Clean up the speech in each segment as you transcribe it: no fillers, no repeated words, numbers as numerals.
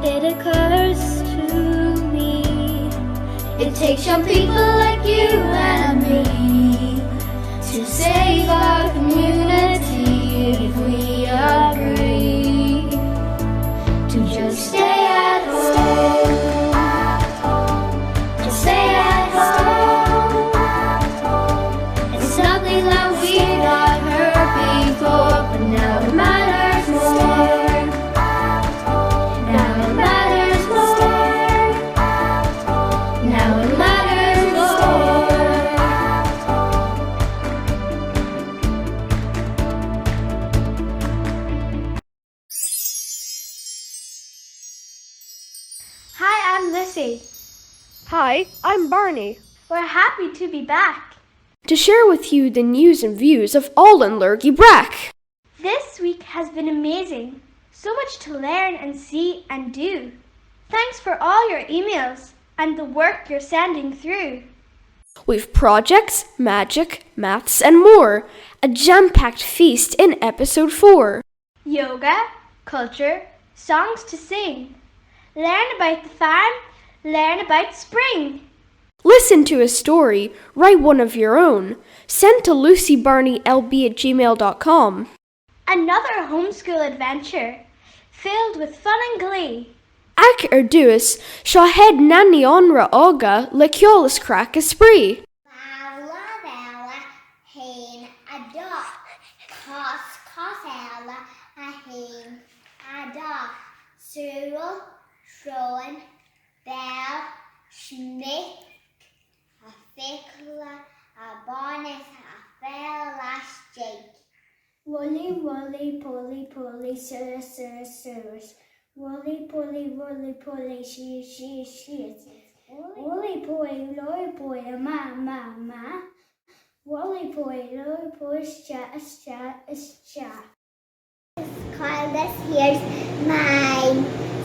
it occurs to me. It takes young people like you and me to save our community if we agree to just stay at home. Just stay at home. It's something that we've not heard before, but now it matters more. Now it matters more. Now it matters more. Hi, I'm Lucy. Hi, I'm Barney. We're happy to be back. To share with you the news and views of all in Lurgybrack. This week has been amazing. So much to learn and see and do. Thanks for all your emails and the work you're sending through. We've projects, magic, maths and more. A jam-packed feast in episode 4. Yoga, culture, songs to sing. Learn about the farm, learn about spring. Listen to a story, write one of your own. Send to lucybarneylb@gmail.com. Another homeschool adventure filled with fun and glee. Ac ar duas, seo head nanny onra aga le ceolas crack a spree. Caela hain a dog, Caela a hain a dog, Cyril, Rowan, Bell, Schmidt, a Fickla, a Bonnet, a Fellas Jake. Woolly, woolly, pulley, pulley, sir, sir, sirs. Woolly, pulley, woolly, pulley, she, she. Woolly boy, lorry boy, ma, ma, ma. Woolly boy, lorry boy, cha. Kyle, this here's my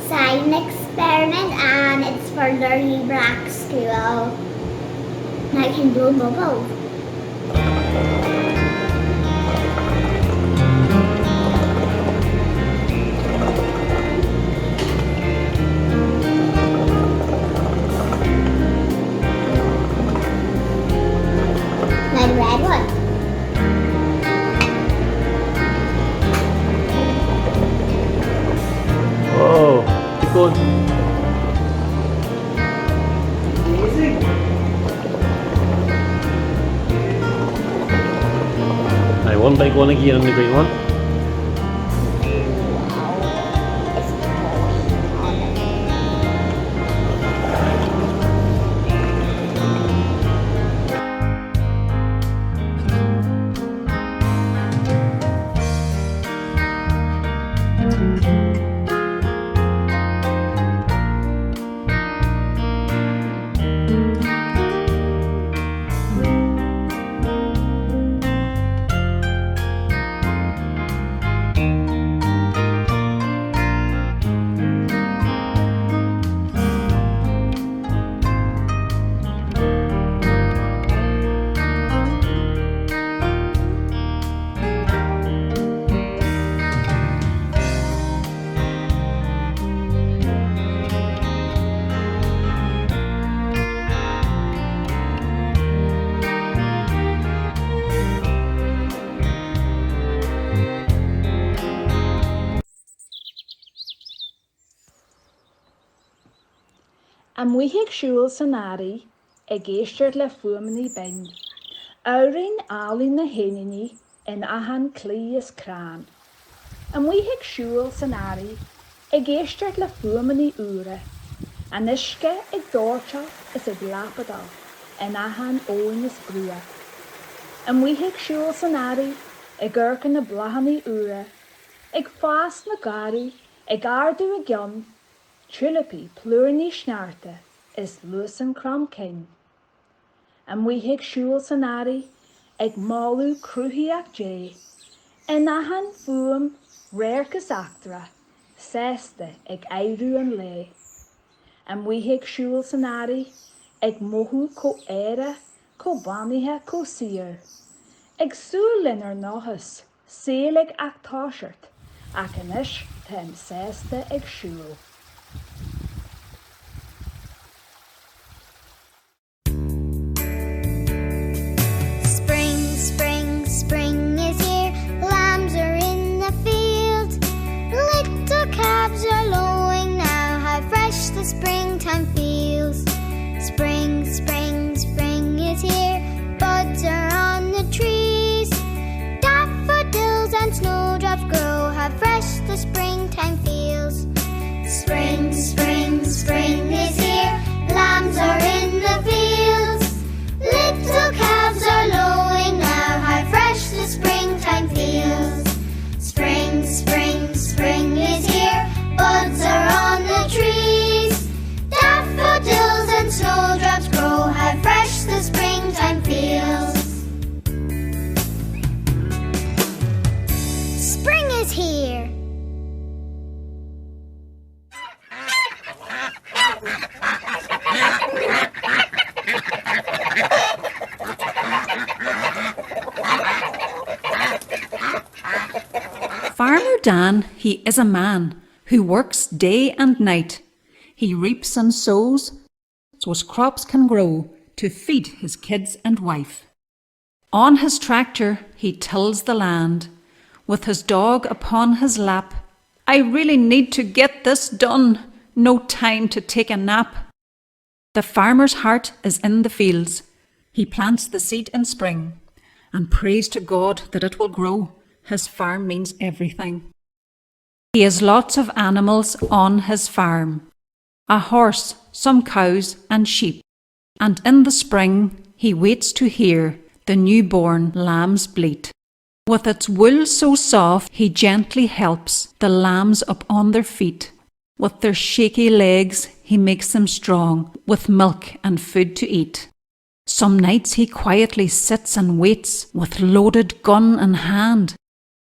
science experiment and it's for Lurgybrack school. And I can blow bubbles. The red one. Whoa, keep going. Amazing. Right, one big one again on the green one. Am HomeSchool Honorary ag éisteart le fuamaí bin. Áiríonn álainn na héanaí in ahan clíos crán. Am HomeSchool Honorary ag éisteart le fuamaí úra. An isce ag Dóchas is ag lapadal in ahan óin is brua. Am HomeSchool Honorary ag ggurcan na blahannaí úra. Ag fás na garí ag ardú a gion. Trilopi plúirní snearta is luasan crom king. Am HomeSchool Honorary ag málu cruhiach jay. In ahan fuam réirchas actra, sesta ag airú an lé. Am HomeSchool Honorary ag mohu co éire, co banithe co sir. Ag súlin ar Dóchas, sélig ag táisirt, ac anis ten sesta ag siúl. Farmer Dan, he is a man who works day and night. He reaps and sows so his crops can grow to feed his kids and wife. On his tractor he tills the land, with his dog upon his lap. I really need to get this done, no time to take a nap. The farmer's heart is in the fields. He plants the seed in spring and prays to God that it will grow. His farm means everything. He has lots of animals on his farm, a horse, some cows and sheep, and in the spring he waits to hear the newborn lambs bleat. With its wool so soft, he gently helps the lambs up on their feet. With their shaky legs, he makes them strong, with milk and food to eat. Some nights he quietly sits and waits, with loaded gun in hand,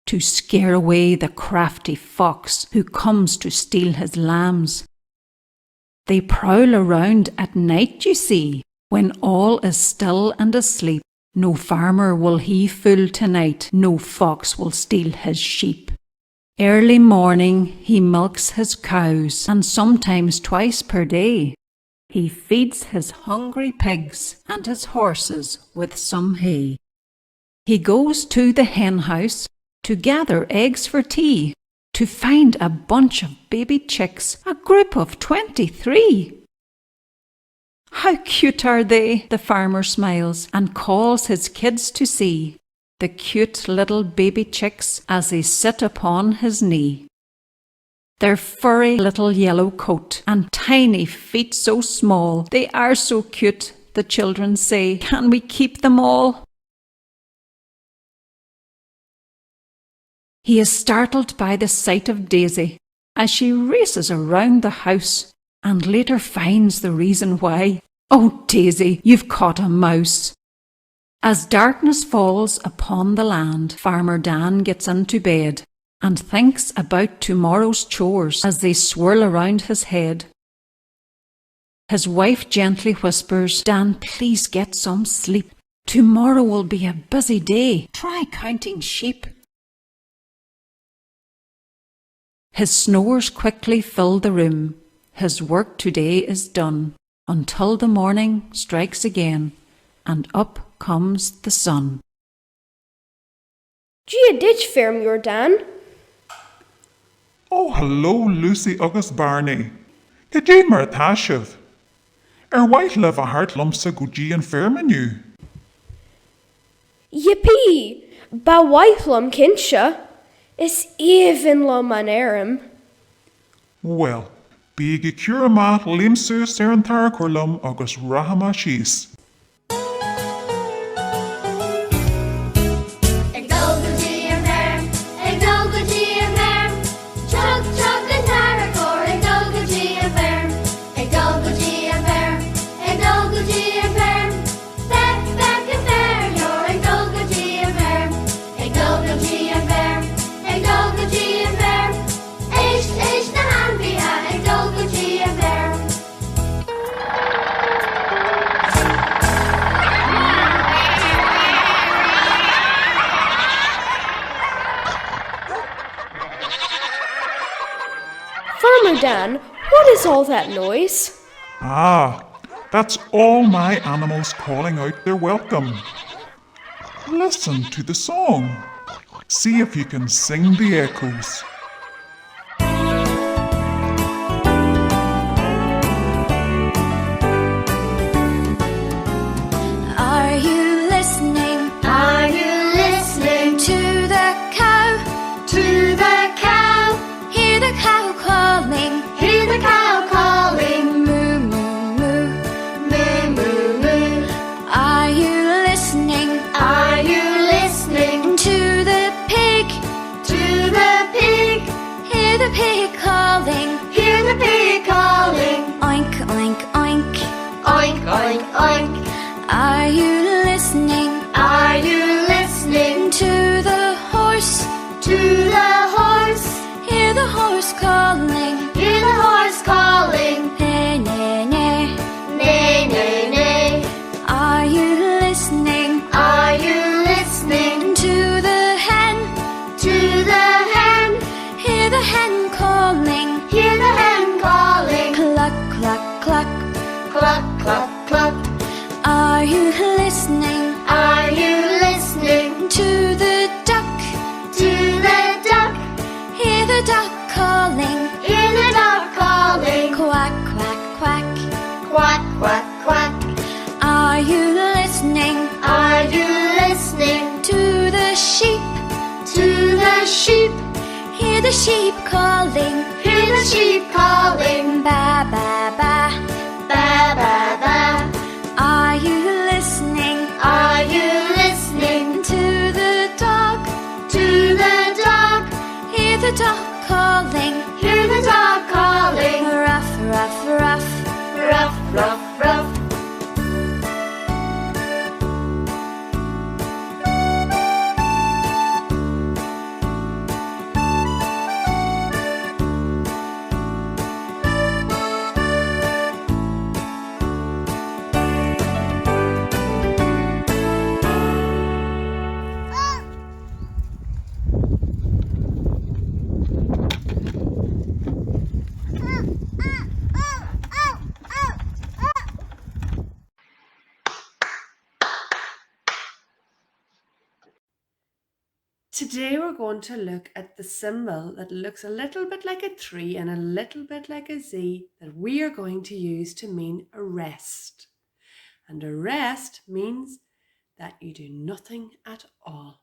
to scare away the crafty fox who comes to steal his lambs. They prowl around at night, you see, when all is still and asleep. No farmer will he fool tonight, no fox will steal his sheep. Early morning he milks his cows, and sometimes twice per day. He feeds his hungry pigs and his horses with some hay. He goes to the hen house to gather eggs for tea, to find a bunch of baby chicks, a group of 23. How cute are they? The farmer smiles and calls his kids to see the cute little baby chicks as they sit upon his knee. Their furry little yellow coat and tiny feet so small, they are so cute, the children say. Can we keep them all? He is startled by the sight of Daisy as she races around the house, and later finds the reason why. Oh, Daisy, you've caught a mouse. As darkness falls upon the land, Farmer Dan gets into bed and thinks about tomorrow's chores as they swirl around his head. His wife gently whispers, Dan, please get some sleep. Tomorrow will be a busy day. Try counting sheep. His snores quickly fill the room. His work today is done, until the morning strikes again, and up comes the sun. Gia ditch ferm your Dan. Oh, hello, Lucy agus Barney. G'day mar tashiv. White live a heart lumsa guji and fermenu. Yippee! Ba waithlum kinsha. Is even lum an erim. Well, be gecurama limsu serantarcorlum agus rahama shis. Farmer Dan, what is all that noise? Ah, that's all my animals calling out their welcome. Listen to the song. See if you can sing the echoes. Are you listening? Are you listening to the cow? To the cow. Hear the cow calling. Hear the cow calling. Moo, moo, moo. Moo, moo, moo. Are you listening? Are you listening to the pig? To the pig. Hear the pig calling. Hear the pig calling. Oink, oink, oink. Oink, oink, oink. Are you listening? Are you listening to the horse? To the horse. Hear the horse calling. Hear the horse calling. Neigh, neigh, neigh. Neigh, neigh, neigh. Are you listening? Are you listening to the hen? To the hen. the duck calling, Hear the duck calling. quack, quack, quack. Quack, quack, quack. Are you listening? Are you listening To the sheep, to the sheep? hear the sheep calling, Hear the sheep calling. ba, ba, ba. Ba, ba, ba. Are you listening? Are you listening To the dog, to the dog? hear the dog calling, Hear the dog calling. ruff, ruff, ruff. Ruff, ruff, ruff. Today we're going to look at the symbol that looks a little bit like a 3 and a little bit like a Z that we are going to use to mean a rest. And a rest means that you do nothing at all.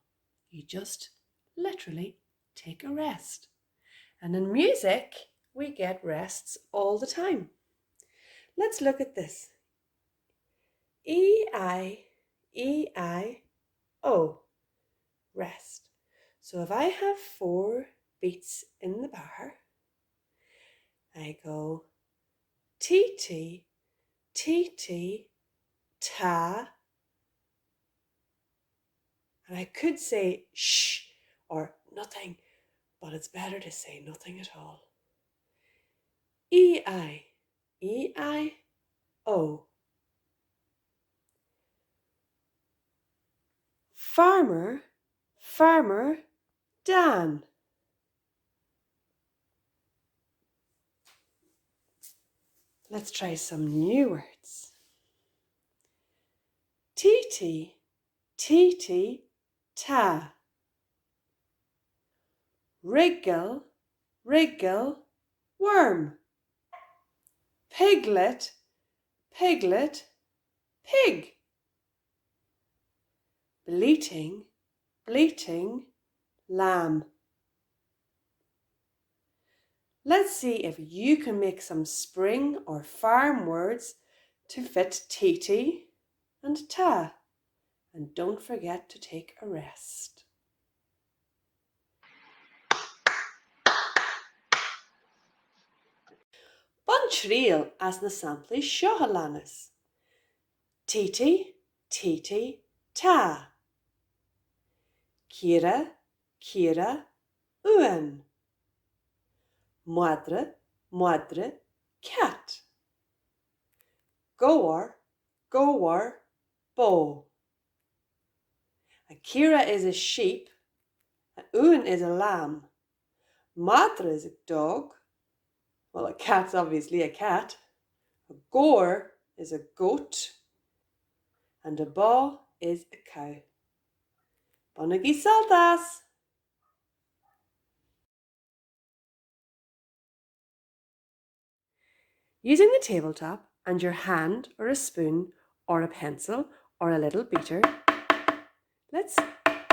You just literally take a rest. And in music, we get rests all the time. Let's look at this. E-I-O, rest. So if I have 4 beats in the bar, I go T-T, T-T, ta. And I could say shh or nothing, but it's better to say nothing at all. E-I, E-I-O. Farmer, farmer, Dan. Let's try some new words. T-T, T-T, ta. Wriggle, wriggle, worm. Piglet, piglet, pig. Bleating, bleating, lamb. Let's see if you can make some spring or farm words to fit T-T and ta. And don't forget to take a rest. Bunchriel as na sampli shohalanas. T-T, T-T, ta. Kira, Kira, uan. Madre, madre, cat. Goar, goar, bow. Kira is a sheep. Uan is a lamb. Madre is a dog. Well, a cat's obviously a cat. A goar is a goat. And a bow is a cow. Bonagi saltas. Using the tabletop and your hand or a spoon or a pencil or a little beater, let's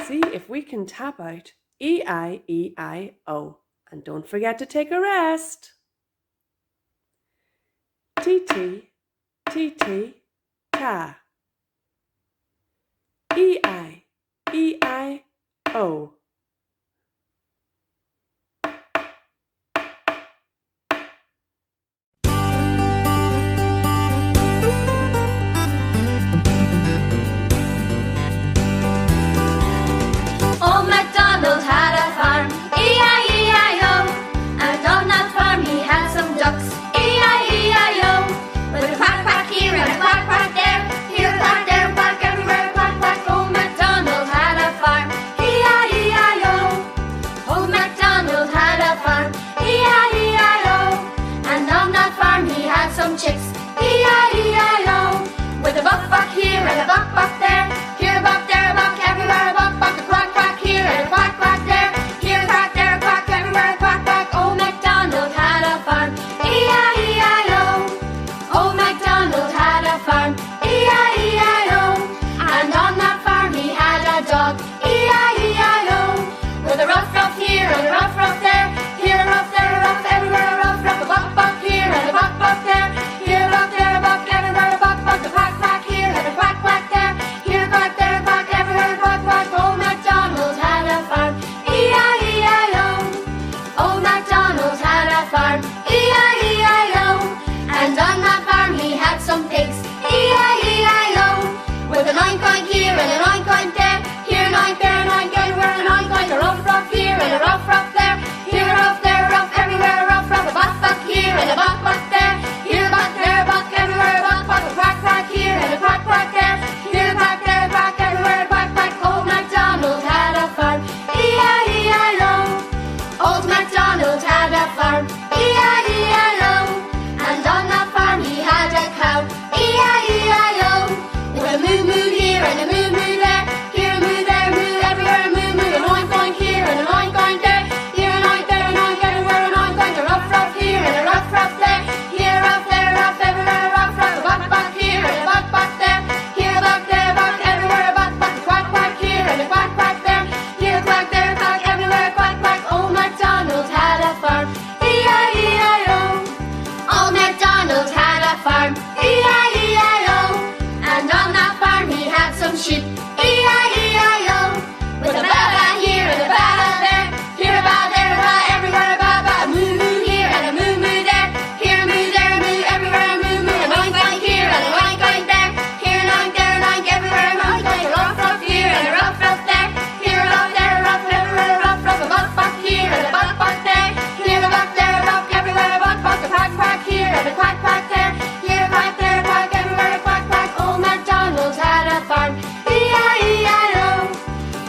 see if we can tap out E-I-E-I-O. And don't forget to take a rest. T-T, T-T, ta. E-I, E-I-O. Old MacDonald had a farm, E-I-E-I-O. And on that farm he had some ducks, E-I-E-I-O. With a quack quack here and a quack quack there, here a quack there, quack everywhere, quack quack. Old MacDonald had a farm, E-I-E-I-O. farm, E-I-E-I-O. And on that farm he had some pigs, E-I-E-I-O. With an oink oink here and an oink oink there, here an oink there, an oink everywhere, an oink oink, a rough rough here and a rough rough there, here a rough there, rough everywhere, a rough rough, a buck buck here and a buck buck there, here a buck there, a buck everywhere, a buck buck, a quack quack here and a quack quack there, here a quack there, a quack everywhere, a quack quack. Old MacDonald had a farm, E-I-E-I-O. Old MacDonald had a farm, E-I-E-I-O. And on that farm he had a cow, E-I-E-I-O. With a moo moo here and a moo moo there, here a moo there, moo everywhere, a moo moo, an oink oink here and an oink oink there, here an oink there, an oink everywhere, an oink oink, a rough rough here and a rough rough there, here a rough there, rough everywhere, a rough rough, a buck buck here and a buck buck there, here a buck there, buck everywhere, a buck buck, a quack quack here and a quack quack there, here a quack there, quack everywhere, a quack quack. Old MacDonald had a farm, E-I-E-I-O. Old MacDonald had a farm, E-I-E-I-O. And on that farm he had some sheep, E-I-E-I-O. With a ba-ba here and a ba-ba there, here a ba there, a ba everywhere, a ba-ba, a moo-moo here and a moo-moo there, here a moo there, a moo everywhere, a moo-moo, an oink-oink here and an oink-oink there, here an oink there, an oink everywhere, an oink-oink, a rough-rough here and a rough-rough there, here a rough there, a rough everywhere, a rough-rough, a buck-buck here and a buck-buck there, here a buck there, a buck everywhere, a buck-buck, a quack-quack here and a quack-quack there, here a quack there, a quack everywhere, a quack-quack. Old MacDonald had a farm, E-I-E-I-O.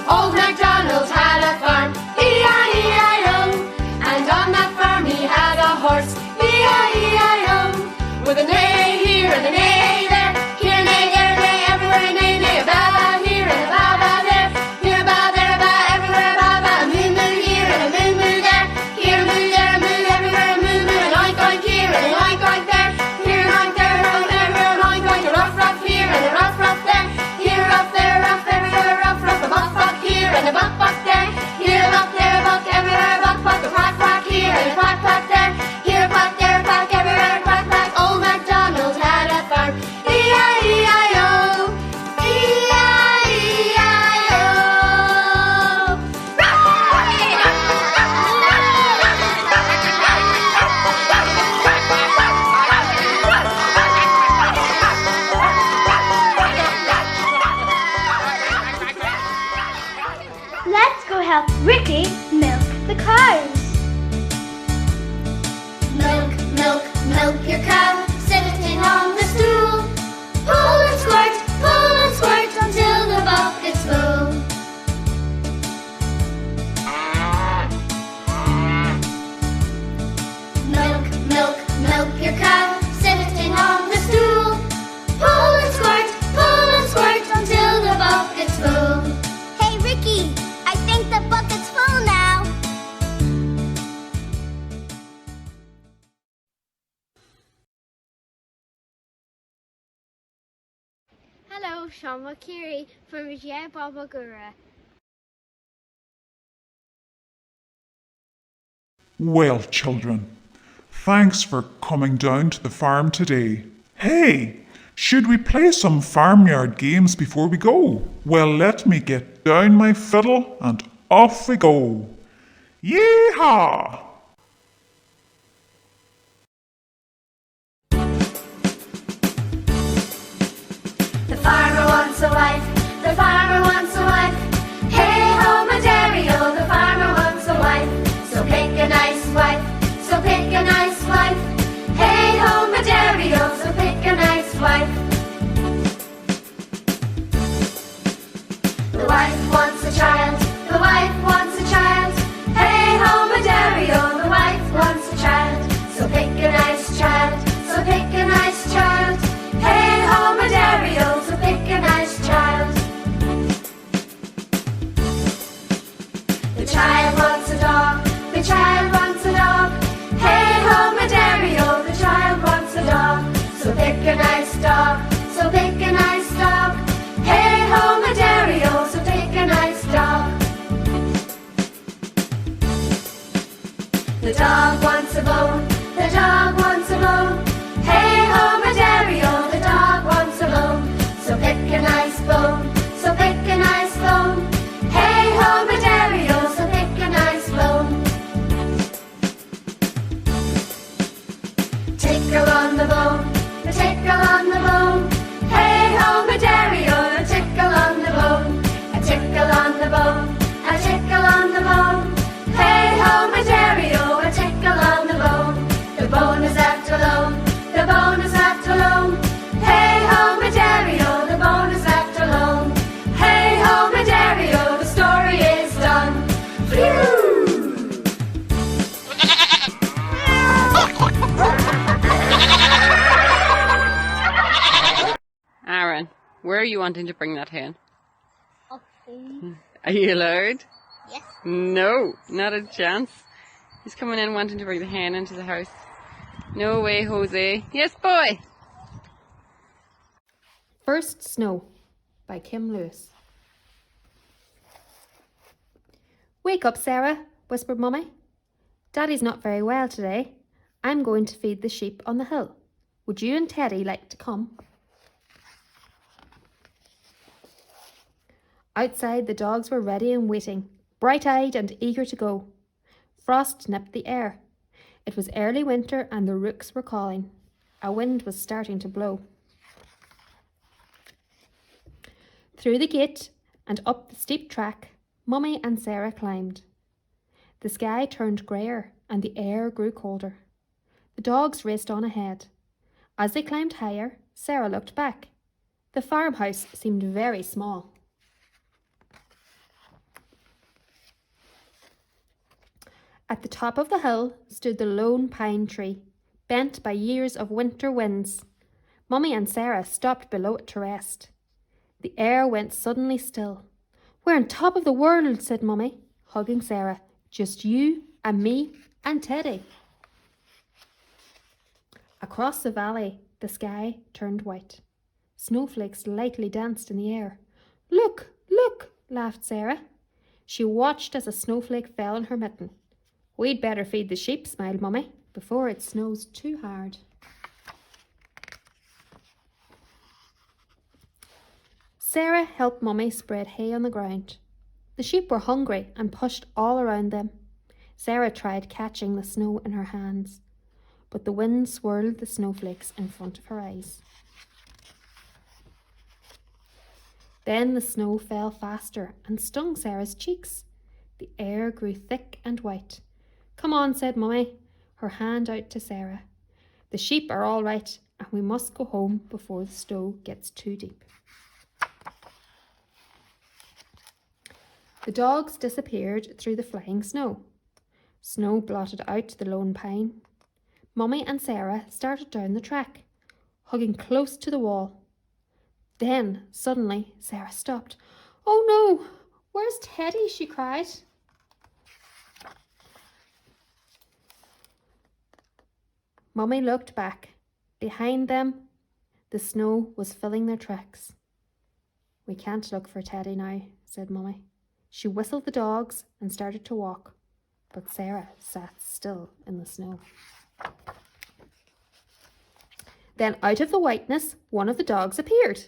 Old MacDonald had a farm, E-I-E-I-O. And on that farm he had a horse, E-I-E-I-O. With a neigh here and a neigh there, here a neigh there, a neigh everywhere, a neigh, neigh, a ba here and a ba there, here a ba there, a ba everywhere, a ba, a moo moo here and a moo moo there, here a moo there, a moo everywhere, a moo moo, an oink oink here and an oink oink there, here an oink there, an oink everywhere, an oink oink, a rough rough here and a rough rough there, here a rough there, a rough everywhere, a rough rough, a buck buck here and a buck buck there, here a buck there, a buck everywhere, a buck buck, a quack quack here and a quack quack there, here a quack there, a quack everywhere, a quack quack. Old MacDonald had a farm, E-I-E-I-O. Let's go help Ricky milk the cows. Milk, milk, milk your cow, sitting on the stool. Pull and squirt until the bucket's full. Milk, milk, milk your cow, sitting on the stool. Pull and squirt until the bucket's full. Hey, Ricky, I think the bucket's full now. Hello, Shama Kiri from Vijay Babagura. Well, children, thanks for coming down to the farm today. Hey, should we play some farmyard games before we go? Well, let me get down my fiddle and off we go. Yee-haw! The farmer wants a wife, the farmer wants a wife. Hey ho, my dairy-o, the farmer wants a wife. So pick a nice wife, so pick a nice wife. Hey ho, my dairy-o, so pick a nice wife. The wife wants a child, the wife wants a child. Hey ho, my dairy-o, the wife wants a child. So pick a nice child, so pick a nice child. Hey ho, my dairy-o, so pick a nice child. The child wants a dog, the child wants a dog. Hey ho, my dairy-o, the child wants a dog. So pick a nice dog, so pick a nice dog. Hey ho, my dairy-o, so pick a nice dog. The dog wants a bone, the dog wants a bone. Hey ho, my dairy-o, the dog wants a bone. So pick a nice bone, so pick a nice bone. Hey ho, my dairy-o, so pick a nice bone. tickle on the bone, a tickle on the bone. Hey ho, my derry-o, a tickle on the bone, a tickle on the bone, a tickle on the bone. Hey ho, my derry-o, a tickle on the bone. The bone is left alone, the bone is left alone. Hey ho, my derry-o, the bone is left alone. Hey ho, my derry-o, the story is done. Phew! Aaron, where are you wanting to bring that hen? Okay. Are you allowed? Yes. No, not a chance. He's coming in wanting to bring the hen into the house. No way, Jose. Yes, boy. First Snow by Kim Lewis. Wake up, Sarah, whispered Mummy. Daddy's not very well today. I'm going to feed the sheep on the hill. Would you and Teddy like to come? Outside, the dogs were ready and waiting, bright-eyed and eager to go. Frost nipped the air. It was early winter and the rooks were calling. A wind was starting to blow. Through the gate and up the steep track, Mummy and Sarah climbed. The sky turned greyer and the air grew colder. The dogs raced on ahead. As they climbed higher, Sarah looked back. The farmhouse seemed very small. At the top of the hill stood the lone pine tree, bent by years of winter winds. Mummy and Sarah stopped below it to rest. The air went suddenly still. We're on top of the world, said Mummy, hugging Sarah. Just you and me and Teddy. Across the valley, the sky turned white. Snowflakes lightly danced in the air. Look, look, laughed Sarah. She watched as a snowflake fell on her mitten. We'd better feed the sheep, smiled Mummy, before it snows too hard. Sarah helped Mummy spread hay on the ground. The sheep were hungry and pushed all around them. Sarah tried catching the snow in her hands, but the wind swirled the snowflakes in front of her eyes. Then the snow fell faster and stung Sarah's cheeks. The air grew thick and white. Come on, said Mummy, her hand out to Sarah. The sheep are all right and we must go home before the snow gets too deep. The dogs disappeared through the flying snow. Snow blotted out the lone pine. Mummy and Sarah started down the track, hugging close to the wall. Then, suddenly, Sarah stopped. Oh no, where's Teddy? She cried. Mummy looked back. Behind them, the snow was filling their tracks. We can't look for Teddy now, said Mummy. She whistled the dogs and started to walk, but Sarah sat still in the snow. Then out of the whiteness, one of the dogs appeared.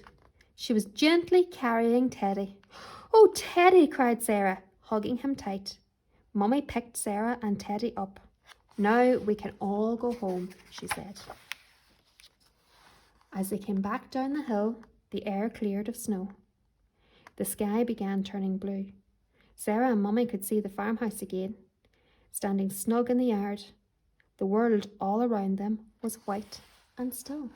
She was gently carrying Teddy. Oh, Teddy, cried Sarah, hugging him tight. Mummy picked Sarah and Teddy up. Now we can all go home, she said. As they came back down the hill, the air cleared of snow. The sky began turning blue. Sarah and Mummy could see the farmhouse again, standing snug in the yard. The world all around them was white and still.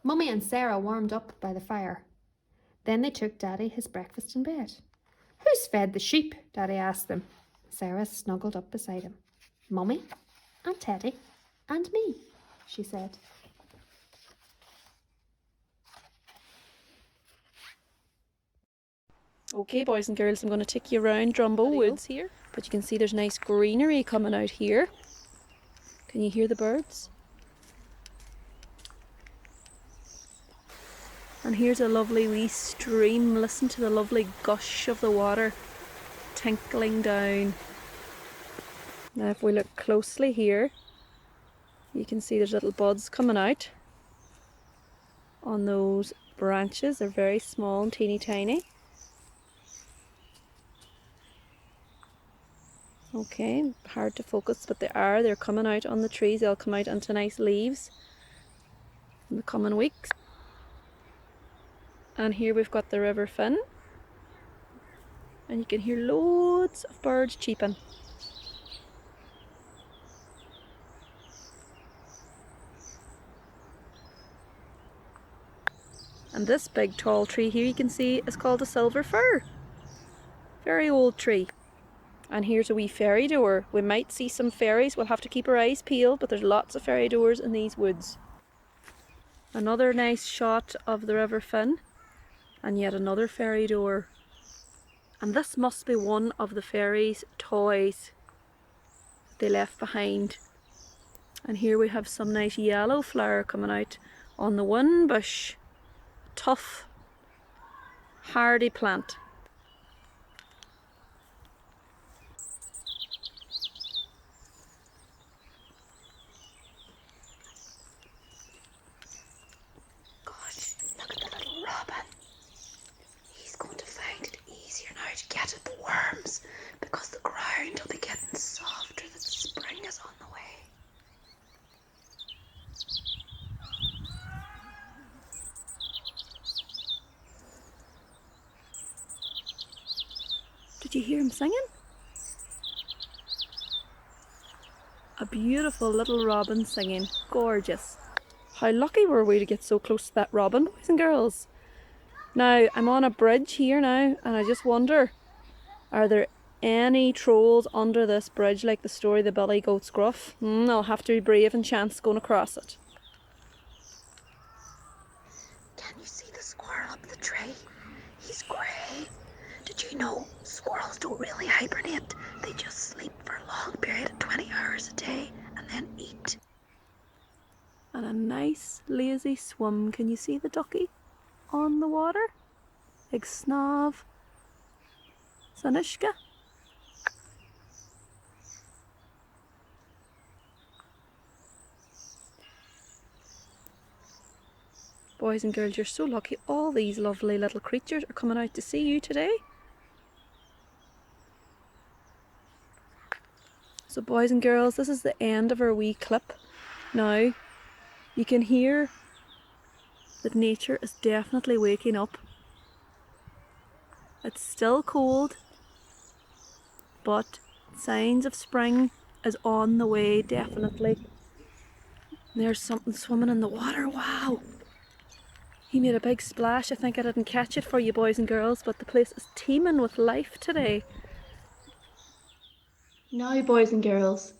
Mummy and Sarah warmed up by the fire. Then they took Daddy his breakfast in bed. Who's fed the sheep? Daddy asked them. Sarah snuggled up beside him. Mummy and Teddy and me, she said. Okay, boys and girls, I'm going to take you around Drumbo Woods here. But you can see there's nice greenery coming out here. Can you hear the birds? And here's a lovely wee stream. Listen to the lovely gush of the water tinkling down. Now if we look closely here, you can see there's little buds coming out on those branches. They're very small and teeny tiny. Okay, hard to focus, but they're coming out on the trees. They'll come out into nice leaves in the coming weeks. And here we've got the River Finn. And you can hear loads of birds cheeping. And this big tall tree here you can see is called a silver fir. Very old tree. And here's a wee fairy door. We might see some fairies. We'll have to keep our eyes peeled, but there's lots of fairy doors in these woods. Another nice shot of the River Finn. And yet another fairy door. And this must be one of the fairies' toys they left behind. And here we have some nice yellow flower coming out on the one bush. Tough, hardy plant. Gosh, look at the little robin. He's going to find it easier now to get at the worms because the ground will be getting softer that spring is on the way. Did you hear him singing? A beautiful little robin singing. Gorgeous. How lucky were we to get so close to that robin, boys and girls? Now, I'm on a bridge here now, and I just wonder, are there any trolls under this bridge like the story of the Billy Goat's Gruff? I'll have to be brave and chance going across it. Can you see the squirrel up the tree? He's grey. Did you know squirrels don't really hibernate? They just sleep for a long period of 20 hours a day and then eat. And a nice lazy swim. Can you see the ducky on the water? Big snob. Sanishka. Boys and girls, you're so lucky. All these lovely little creatures are coming out to see you today. So boys and girls, this is the end of our wee clip. Now, you can hear that nature is definitely waking up. It's still cold, but signs of spring is on the way, definitely. There's something swimming in the water. Wow! He made a big splash. I think I didn't catch it for you boys and girls, but the place is teeming with life today. Now, boys and girls,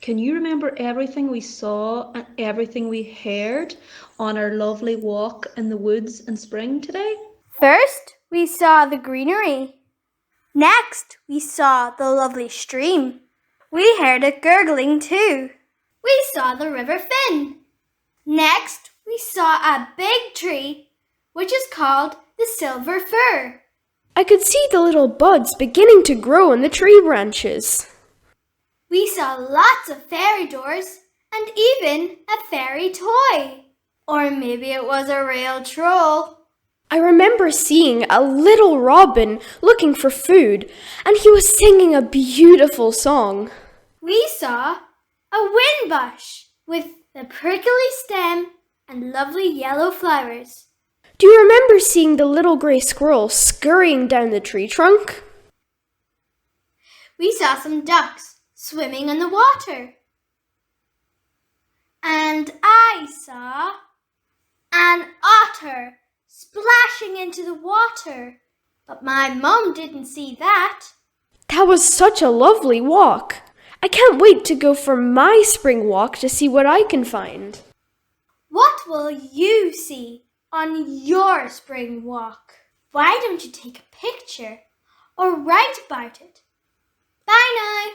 can you remember everything we saw and everything we heard on our lovely walk in the woods in spring today? First, we saw the greenery. Next, we saw the lovely stream. We heard it gurgling too. We saw the River Finn. Next, we saw a big tree, which is called the Silver Fir. I could see the little buds beginning to grow in the tree branches. We saw lots of fairy doors and even a fairy toy. Or maybe it was a real troll. I remember seeing a little robin looking for food, and he was singing a beautiful song. We saw a whinbush with the prickly stem and lovely yellow flowers. Do you remember seeing the little grey squirrel scurrying down the tree trunk? We saw some ducks swimming in the water. And I saw an otter splashing into the water. But my mum didn't see that. That was such a lovely walk. I can't wait to go for my spring walk to see what I can find. What will you see on your spring walk? Why don't you take a picture or write about it? Bye now.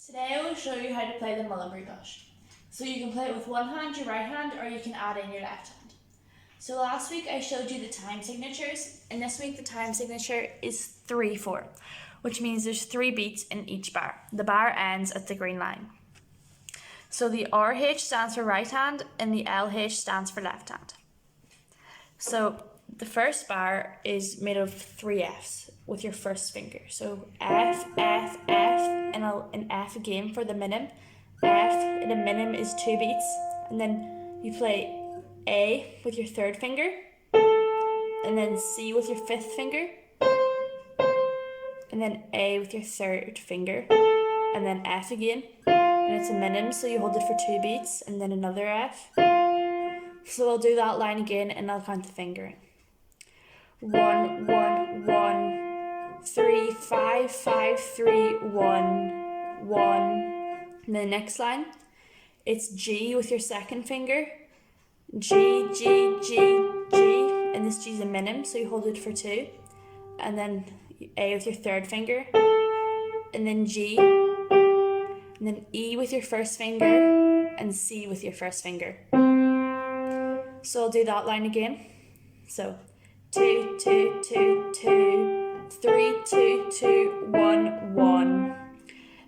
Today I will show you how to play the mulberry bush. So you can play it with one hand, your right hand, or you can add in your left hand. So last week I showed you the time signatures, and this week the time signature is 3-4, which means there's 3 beats in each bar. The bar ends at the green line. So the RH stands for right hand and the LH stands for left hand. So the first bar is made of 3 Fs with your first finger. So F, F, F, and an F again for the minim. F and a minim is 2 beats, and then you play A with your third finger, and then C with your fifth finger, and then A with your third finger, and then F again, and it's a minim, so you hold it for 2 beats, and then another F. So I'll do that line again, and I'll count the fingering. 1, 1, 1, 3, 5, 5, 3, 1, 1. And the next line, it's G with your second finger, G, G, G, G, and this G is a minim, so you hold it for 2, and then A with your third finger, and then G, and then E with your first finger, and C with your first finger. So I'll do that line again. So 2, 2, 2, 2, 3, 2, 2, 1, 1,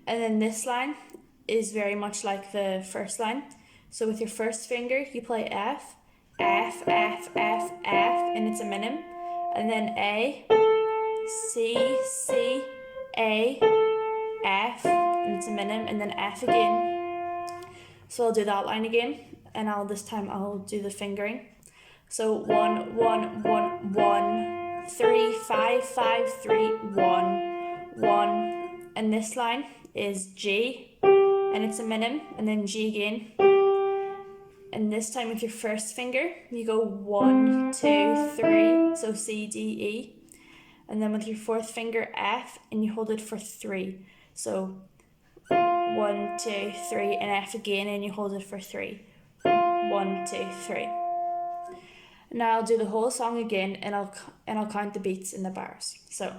and then this line is very much like the first line. So with your first finger, you play F, F, F, F, F, and it's a minim. And then A, C, C, A, F, and it's a minim, and then F again. So I'll do that line again, and this time I'll do the fingering. So 1, 1, 1, 1, 3, 5, 5, 3, 1, 1, and this line is G, and it's a minim, and then G again. And this time with your first finger, you go 1, 2, 3, so C, D, E. And then with your fourth finger, F, and you hold it for 3. So 1, 2, 3, and F again, and you hold it for 3. 1, 2, 3. Now I'll do the whole song again, and I'll count the beats in the bars. So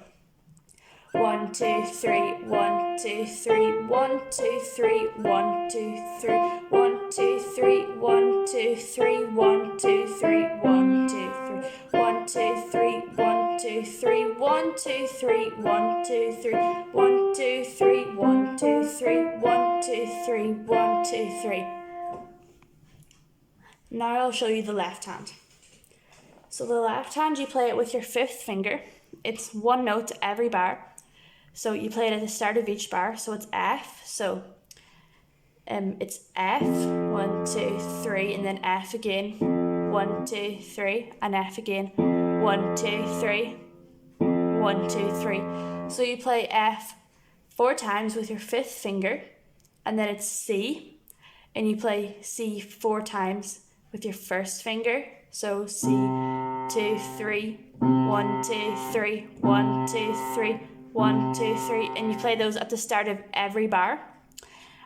1, 2, 3, 1, 2, 3, 1, 2, 3, 1, 2, 3, 1, 2, 3, 1, 2, 3, 1, 2, 3, 1, 2, 3, 1, 2, 3, 1, 2, 3, 1, 2, 3, 1, 2, 3, 1, 2, 3, 1, 2, 3, 1, 2, 3, 1, 2, 3. Now I'll show you the left hand. So the left hand, you play it with your fifth finger. It's 1 note every bar. So you play it at the start of each bar. So it's F. So it's F, 1, 2, 3, and then F again. 1, 2, 3, and F again. 1, 2, 3, 1, 2, 3. So you play F 4 times with your fifth finger, and then it's C, and you play C 4 times with your first finger. So C, 2, 3, 1, 2, 3, 1, 2, 3, 1, 2, 3, and you play those at the start of every bar.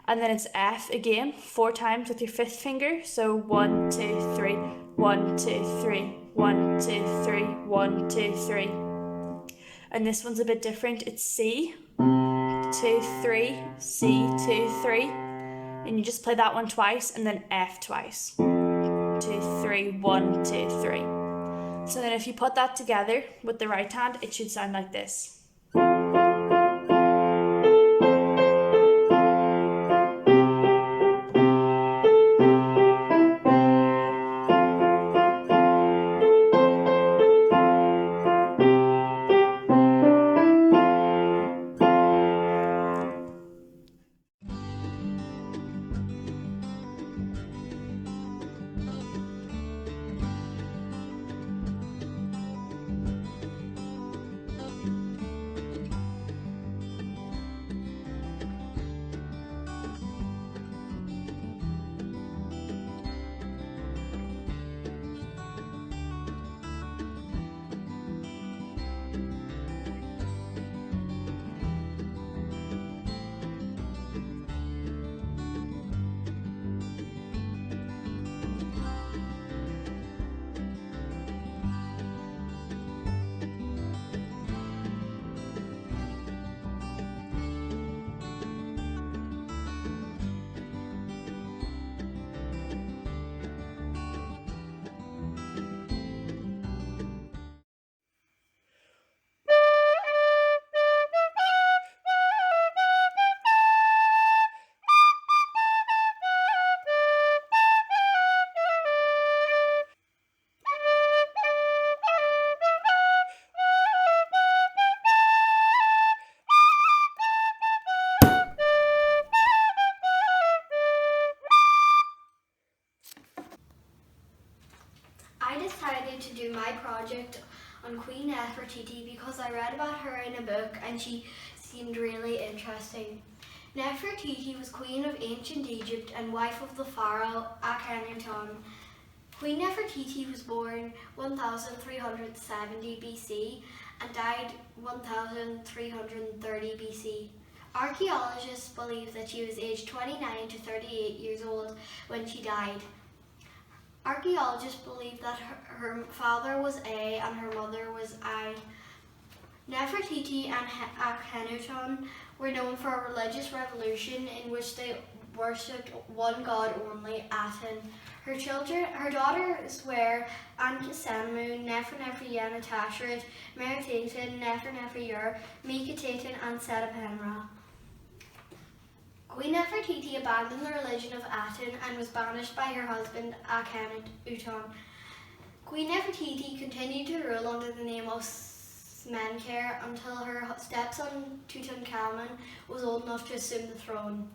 And then it's F again 4 times with your fifth finger. So 1, 2, 3, 1, 2, 3, 1, 2, 3, 1, 2, 3. And this one's a bit different. It's C, 2, 3, C, 2, 3, and you just play that one twice, and then F twice. 2, 3, 1, 2, 3. So then if you put that together with the right hand, it should sound like this. decided to do my project on Queen Nefertiti because I read about her in a book and she seemed really interesting. Nefertiti was queen of ancient Egypt and wife of the pharaoh Akhenaten. Queen Nefertiti was born 1370 BC and died 1330 BC. Archaeologists believe that she was aged 29 to 38 years old when she died. Archaeologists believe that her father was A and her mother was I. Nefertiti and Akhenaten were known for a religious revolution in which they worshipped one god only, Aten. Her daughters were Ankhesenmu, Nefernefer Tashret, Meritaten, Nefernefer, Miketaten, and Setapenra. Queen Nefertiti abandoned the religion of Aten and was banished by her husband Akhenaten. Queen Nefertiti continued to rule under the name of Menkaure until her stepson Tutankhamun was old enough to assume the throne.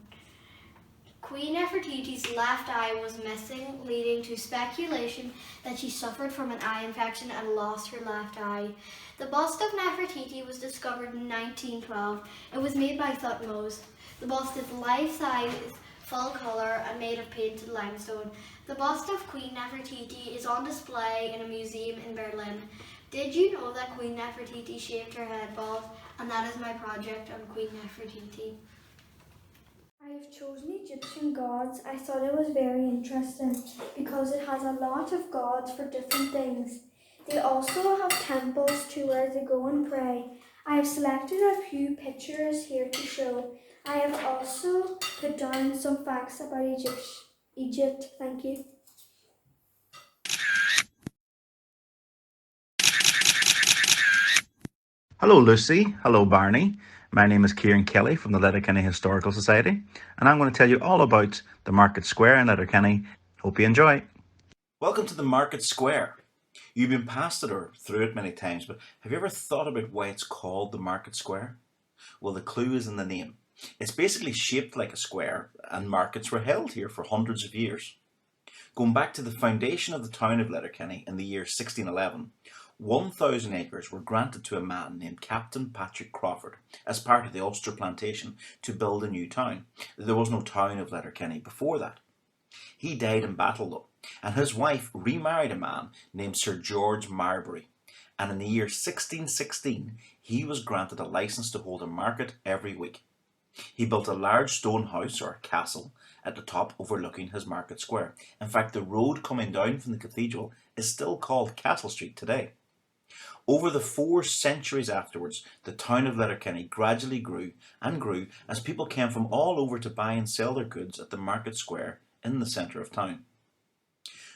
Queen Nefertiti's left eye was missing, leading to speculation that she suffered from an eye infection and lost her left eye. The bust of Nefertiti was discovered in 1912. It was made by Thutmose. The bust is life-size, full colour and made of painted limestone. The bust of Queen Nefertiti is on display in a museum in Berlin. Did you know that Queen Nefertiti shaved her head bald? And that is my project on Queen Nefertiti. I have chosen Egyptian gods. I thought it was very interesting because it has a lot of gods for different things. They also have temples to where they go and pray. I have selected a few pictures here to show. I have also put down some facts about Egypt. Thank you. Hello Lucy, hello Barney. My name is Kieran Kelly from the Letterkenny Historical Society, and I'm going to tell you all about the Market Square in Letterkenny. Hope you enjoy. Welcome to the Market Square. You've been past it or through it many times, but have you ever thought about why it's called the Market Square? Well, the clue is in the name. It's basically shaped like a square, and markets were held here for hundreds of years. Going back to the foundation of the town of Letterkenny in the year 1611, 1,000 acres were granted to a man named Captain Patrick Crawford as part of the Ulster plantation to build a new town. There was no town of Letterkenny before that. He died in battle though, and his wife remarried a man named Sir George Marbury, and in the year 1616 he was granted a licence to hold a market every week. He built a large stone house or castle at the top overlooking his market square. In fact, the road coming down from the cathedral is still called Castle Street today. Over the 4 centuries afterwards, the town of Letterkenny gradually grew and grew as people came from all over to buy and sell their goods at the market square in the centre of town.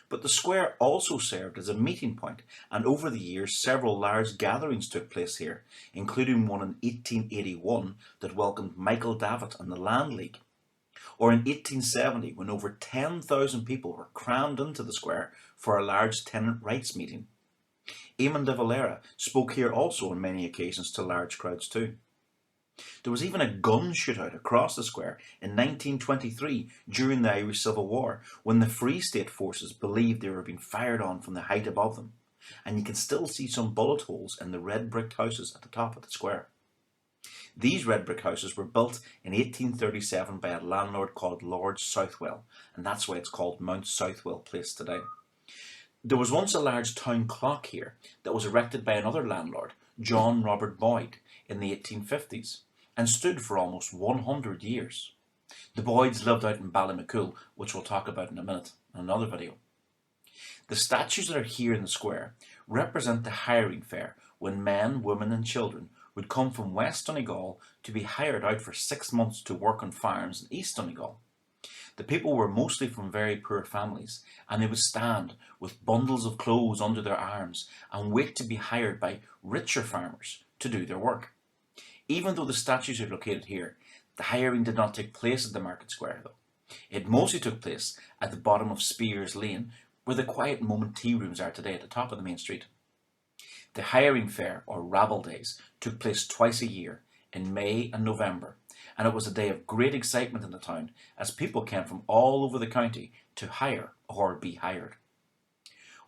But the square also served as a meeting point, and over the years several large gatherings took place here, including one in 1881 that welcomed Michael Davitt and the Land League, or in 1870 when over 10,000 people were crammed into the square for a large tenant rights meeting. Eamon de Valera spoke here also on many occasions to large crowds too. There was even a gun shootout across the square in 1923 during the Irish Civil War, when the Free State forces believed they were being fired on from the height above them, and you can still see some bullet holes in the red brick houses at the top of the square. These red brick houses were built in 1837 by a landlord called Lord Southwell, and that's why it's called Mount Southwell Place today. There was once a large town clock here that was erected by another landlord, John Robert Boyd, in the 1850s, and stood for almost 100 years. The Boyds lived out in Ballymacool, which we'll talk about in a minute in another video. The statues that are here in the square represent the hiring fair, when men, women and children would come from West Donegal to be hired out for 6 months to work on farms in East Donegal. The people were mostly from very poor families, and they would stand with bundles of clothes under their arms and wait to be hired by richer farmers to do their work. Even though the statues are located here, the hiring did not take place at the market square though. It mostly took place at the bottom of Spears Lane, where the Quiet Moment tea rooms are today at the top of the main street. The hiring fair, or rabble days, took place twice a year, in May and November, and it was a day of great excitement in the town as people came from all over the county to hire or be hired.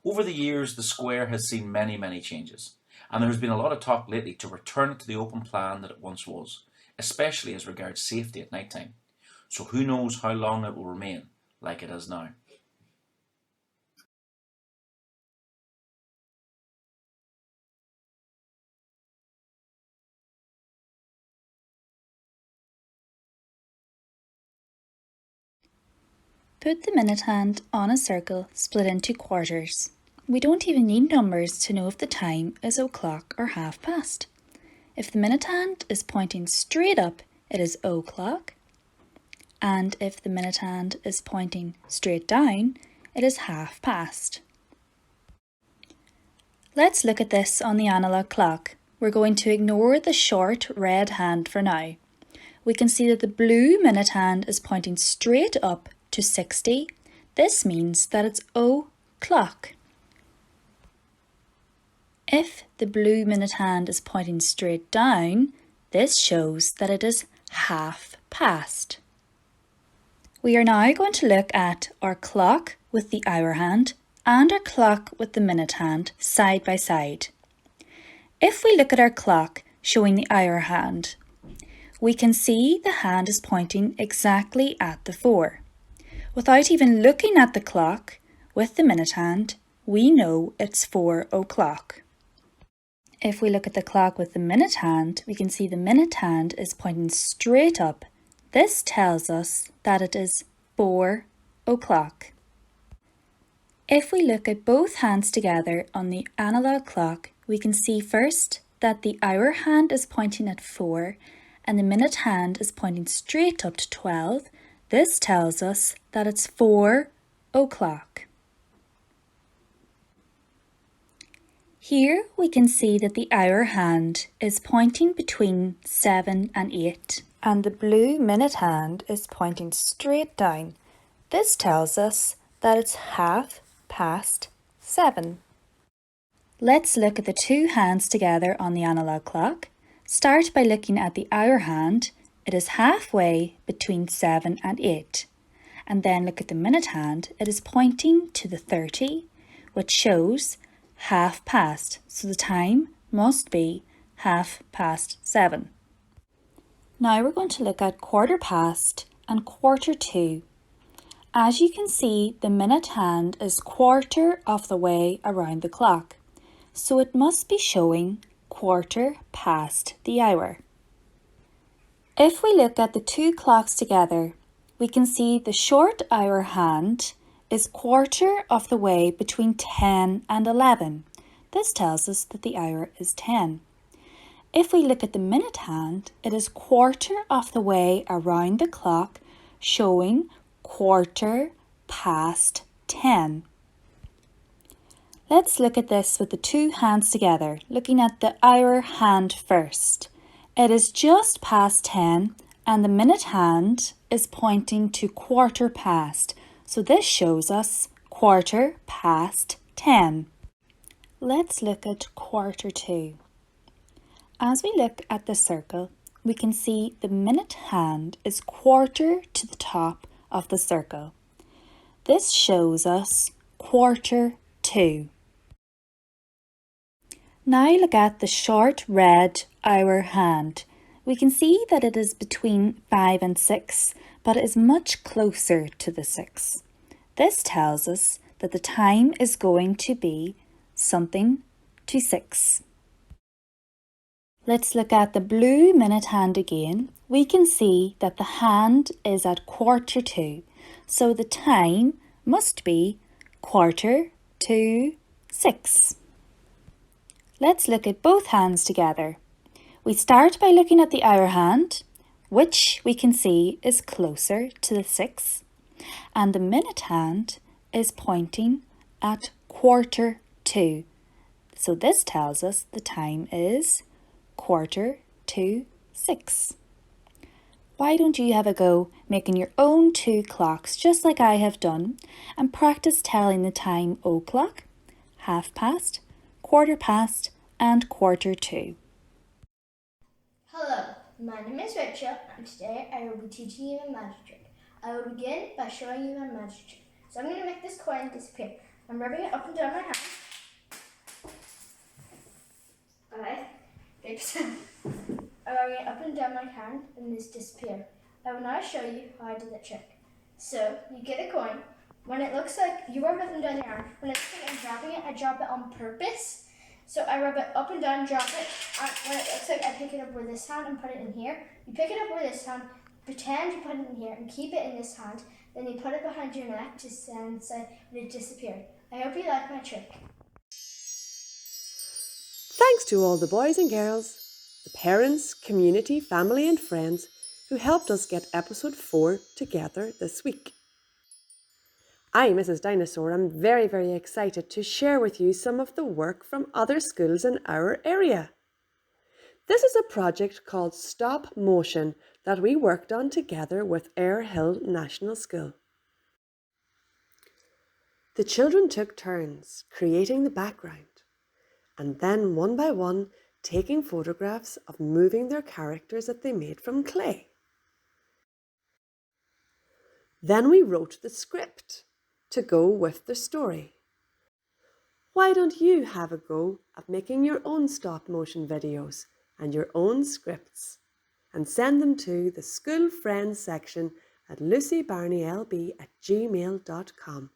Over the years, the square has seen many changes, and there has been a lot of talk lately to return it to the open plan that it once was, especially as regards safety at night time. So who knows how long it will remain like it is now. Put the minute hand on a circle split into quarters. We don't even need numbers to know if the time is o'clock or half past. If the minute hand is pointing straight up, it is o'clock. And if the minute hand is pointing straight down, it is half past. Let's look at this on the analog clock. We're going to ignore the short red hand for now. We can see that the blue minute hand is pointing straight up to 60. This means that it's o'clock. If the blue minute hand is pointing straight down, this shows that it is half past. We are now going to look at our clock with the hour hand and our clock with the minute hand side by side. If we look at our clock showing the hour hand, we can see the hand is pointing exactly at the 4. Without even looking at the clock with the minute hand, we know it's 4 o'clock. If we look at the clock with the minute hand, we can see the minute hand is pointing straight up. This tells us that it is 4 o'clock. If we look at both hands together on the analog clock, we can see first that the hour hand is pointing at 4 and the minute hand is pointing straight up to 12. This tells us that it's 4 o'clock. Here we can see that the hour hand is pointing between 7 and 8 and the blue minute hand is pointing straight down. This tells us that it's half past 7. Let's look at the two hands together on the analog clock. Start by looking at the hour hand. It is halfway between 7 and 8. And then look at the minute hand. It is pointing to the 30, which shows half past. So the time must be half past 7. Now we're going to look at quarter past and quarter to. As you can see, the minute hand is quarter of the way around the clock. So it must be showing quarter past the hour. If we look at the two clocks together, we can see the short hour hand is quarter of the way between 10 and 11. This tells us that the hour is 10. If we look at the minute hand, it is quarter of the way around the clock, showing quarter past 10. Let's look at this with the two hands together, looking at the hour hand first. It is just past 10 and the minute hand is pointing to quarter past. So this shows us quarter past 10. Let's look at quarter to. As we look at the circle, we can see the minute hand is quarter to the top of the circle. This shows us quarter to. Now look at the short red hour hand. We can see that it is between 5 and 6, but it is much closer to the 6. This tells us that the time is going to be something to 6. Let's look at the blue minute hand again. We can see that the hand is at quarter to, so the time must be quarter to 6. Let's look at both hands together. We start by looking at the hour hand, which we can see is closer to the 6, and the minute hand is pointing at quarter to. So this tells us the time is quarter to 6. Why don't you have a go making your own two clocks just like I have done and practice telling the time o'clock, half past, quarter past and quarter to. Hello, my name is Rachel and today I will be teaching you a magic trick. I will begin by showing you my magic trick. So I'm going to make this coin disappear. I'm rubbing it up and down my hand. Alright, I'm rubbing it up and down my hand and it's disappeared. I will now show you how I do that trick. So, you get a coin. When it looks like you rub it up and down your arm, when it looks like I'm dropping it, I drop it on purpose. So I rub it up and down, drop it, and when it looks like I pick it up with this hand and put it in here. You pick it up with this hand, pretend you put it in here and keep it in this hand, then you put it behind your neck to stand side and it disappeared. I hope you like my trick. Thanks to all the boys and girls, the parents, community, family and friends who helped us get episode 4 together this week. I, Mrs. Dinosaur, am very, very excited to share with you some of the work from other schools in our area. This is a project called Stop Motion that we worked on together with Air Hill National School. The children took turns creating the background and then one by one taking photographs of moving their characters that they made from clay. Then we wrote the script to go with the story. Why don't you have a go at making your own stop motion videos and your own scripts and send them to the School Friends section at lucybarneylb@gmail.com.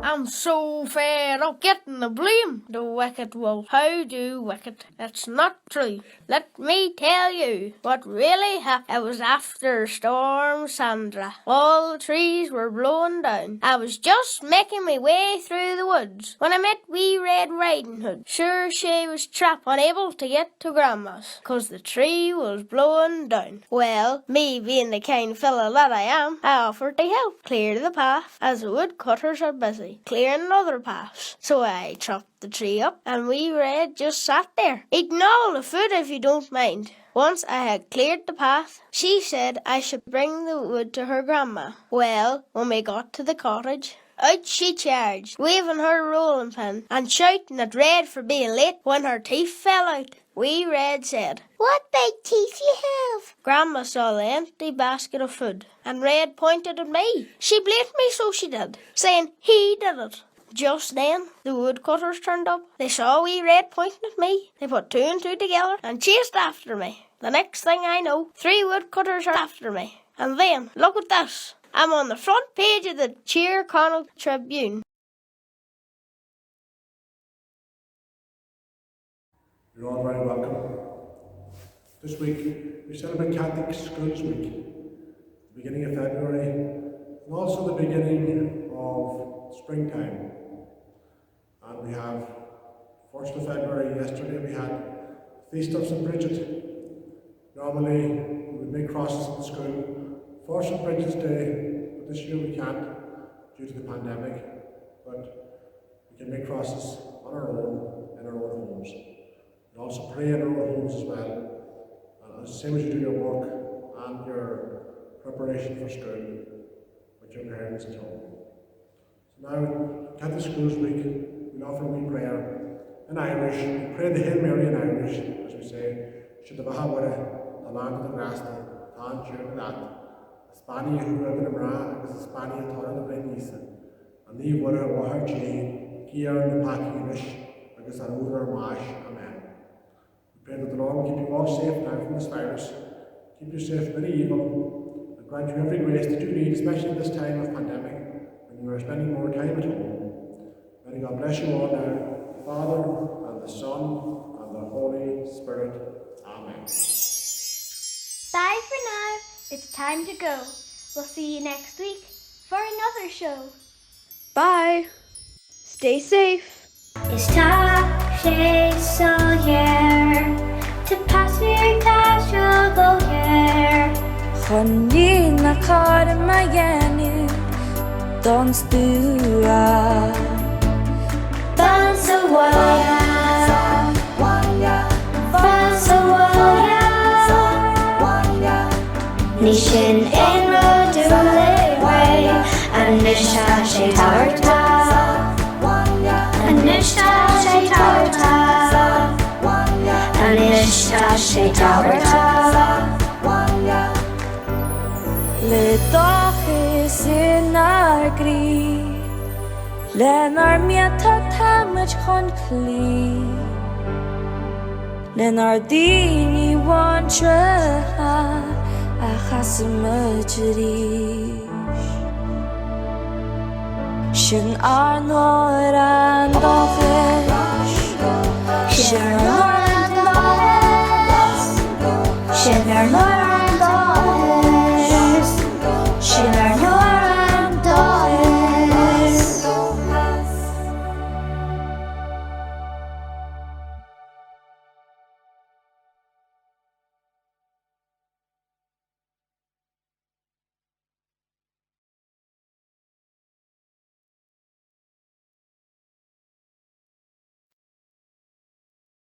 I'm so fed up getting the blame. The wicked will how do wicked. It's not true. Let me tell you what really happened. It was after Storm Sandra. All the trees were blowing down. I was just making my way through the woods when I met wee Red Riding Hood. Sure, she was trapped, unable to get to Grandma's, 'cause the tree was blowing down. Well, me being the kind fella that I am, I offered to help clear the path, as the woodcutters are busy clearing other paths. So I chopped the tree up and wee Red just sat there, eating all the food if you don't mind. Once I had cleared the path, she said I should bring the wood to her grandma. Well, when we got to the cottage, out she charged, waving her rolling pin and shouting at Red for being late when her teeth fell out. Wee Red said, "What big teeth you have?" Grandma saw the empty basket of food and Red pointed at me. She blamed me, so she did, saying he did it. Just then, the woodcutters turned up. They saw wee Red pointing at me. They put 2 and 2 together and chased after me. The next thing I know, 3 woodcutters are after me. And then, look at this. I'm on the front page of the Cheer Connacht Tribune. You're all very welcome. This week we celebrate Catholic Schools Week, the beginning of February, and also the beginning of springtime. And we have 1st of February, yesterday we had Feast of St. Bridget. Normally we would make crosses in school for St. Bridget's Day, but this year we can't due to the pandemic, but we can make crosses on our own in our own homes. We also pray in our own homes as well, and as same as you do your work and your preparation for school with your parents at home. So now, Catholic Schools Week, we offer a wee prayer in Irish. We pray the Hail Mary in Irish, as we say, should the Bahabara, the land of the grass, the Tan June that, the Spania who are the Amhrán, as the Spania Torah the Denise, and the Wara Wahar Jane, Kia and the Pakinish, as our Ura Mash, Amen. We pray that the Lord will keep you all safe now from this virus, keep you safe from any evil, and grant you every grace that you need, especially in this time of pandemic, when you are spending more time at home. May God bless you all now, the Father, and the Son, and the Holy Spirit. Amen. Bye for now. It's time to go. We'll see you next week for another show. Bye. Stay safe. It's time, shades all here. To pass your cash, you'll go here. Honey, na kar magani, don't stua. Bansawaya, Bansawaya, Nishin en Roduleway, and Nisha Shatarta. Anishta Shatarta, Anishta Shatarta. Le Dóchas sin ar grí len ar miata tamid chun clí len ar daoine bhaintre a chasamid ríis sin ar nóir an dóchas sin ar nóir an dóchas sin ar nóir